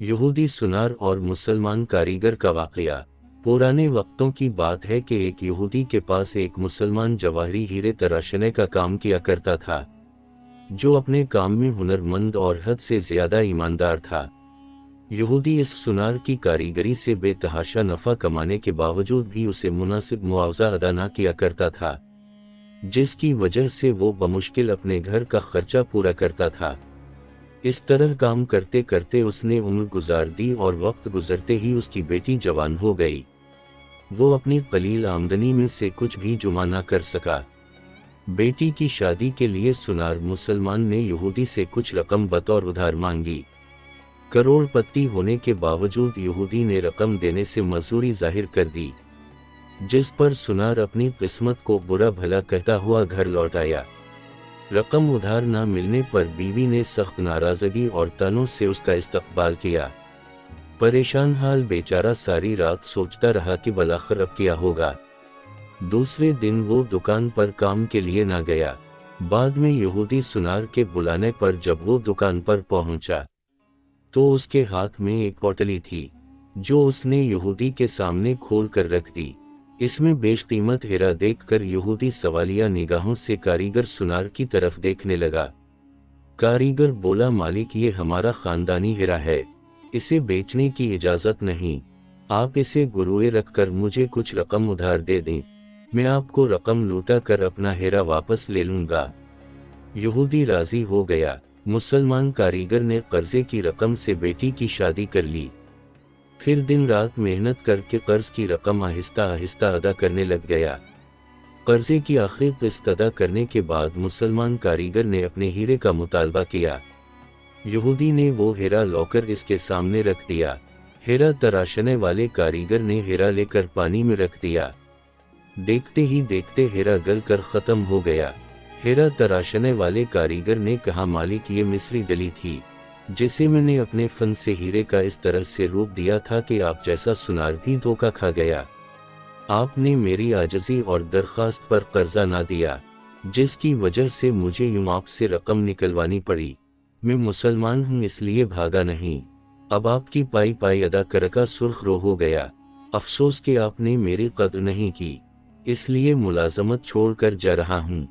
یہودی سنار اور مسلمان کاریگر کا واقعہ۔ پرانے وقتوں کی بات ہے کہ ایک یہودی کے پاس ایک مسلمان جواہری ہیرے تراشنے کا کام کیا کرتا تھا، جو اپنے کام میں ہنر مند اور حد سے زیادہ ایماندار تھا۔ یہودی اس سنار کی کاریگری سے بے تحاشا نفع کمانے کے باوجود بھی اسے مناسب معاوضہ ادا نہ کیا کرتا تھا، جس کی وجہ سے وہ بمشکل اپنے گھر کا خرچہ پورا کرتا تھا۔ اس طرح کام کرتے کرتے اس نے عمر گزار دی اور وقت گزرتے ہی اس کی بیٹی جوان ہو گئی۔ وہ اپنی قلیل آمدنی میں سے کچھ بھی جمع نہ کر سکا۔ بیٹی کی شادی کے لیے سنار مسلمان نے یہودی سے کچھ رقم بطور ادھار مانگی۔ کروڑ پتی ہونے کے باوجود یہودی نے رقم دینے سے معذوری ظاہر کر دی، جس پر سنار اپنی قسمت کو برا بھلا کہتا ہوا گھر لوٹ آیا۔ رقم ادھار نہ ملنے پر بیوی نے سخت ناراضگی اور طعنوں سے اس کا استقبال کیا۔ پریشان حال بیچارہ ساری رات سوچتا رہا کہ بالآخر اب کیا ہوگا۔ دوسرے دن وہ دکان پر کام کے لیے نہ گیا۔ بعد میں یہودی سنار کے بلانے پر جب وہ دکان پر پہنچا تو اس کے ہاتھ میں ایک پوٹلی تھی، جو اس نے یہودی کے سامنے کھول کر رکھ دی۔ اس میں بیش قیمت ہیرا دیکھ کر یہودی سوالیہ نگاہوں سے کاریگر سنار کی طرف دیکھنے لگا۔ کاریگر بولا، مالک یہ ہمارا خاندانی ہیرا ہے، اسے بیچنے کی اجازت نہیں۔ آپ اسے گروے رکھ کر مجھے کچھ رقم ادھار دے دیں، میں آپ کو رقم لوٹا کر اپنا ہیرا واپس لے لوں گا۔ یہودی راضی ہو گیا۔ مسلمان کاریگر نے قرضے کی رقم سے بیٹی کی شادی کر لی، پھر دن رات محنت کر کے قرض کی رقم آہستہ آہستہ ادا کرنے لگ گیا۔ قرضے کی آخری قسط ادا کرنے کے بعد مسلمان کاریگر نے اپنے ہیرے کا مطالبہ کیا۔ یہودی نے وہ ہیرا لا کر اس کے سامنے رکھ دیا۔ ہیرا تراشنے والے کاریگر نے ہیرا لے کر پانی میں رکھ دیا۔ دیکھتے ہی دیکھتے ہیرا گل کر ختم ہو گیا۔ ہیرا تراشنے والے کاریگر نے کہا، مالک یہ مصری ڈلی تھی، جسے میں نے اپنے فن سے ہیرے کا اس طرح سے روپ دیا تھا کہ آپ جیسا سنار بھی دھوکا کھا گیا۔ آپ نے میری عاجزی اور درخواست پر قرضہ نہ دیا، جس کی وجہ سے مجھے یوں آپ سے رقم نکلوانی پڑی۔ میں مسلمان ہوں اس لیے بھاگا نہیں۔ اب آپ کی پائی پائی ادا کر کا سرخ رو ہو گیا۔ افسوس کہ آپ نے میری قدر نہیں کی، اس لیے ملازمت چھوڑ کر جا رہا ہوں۔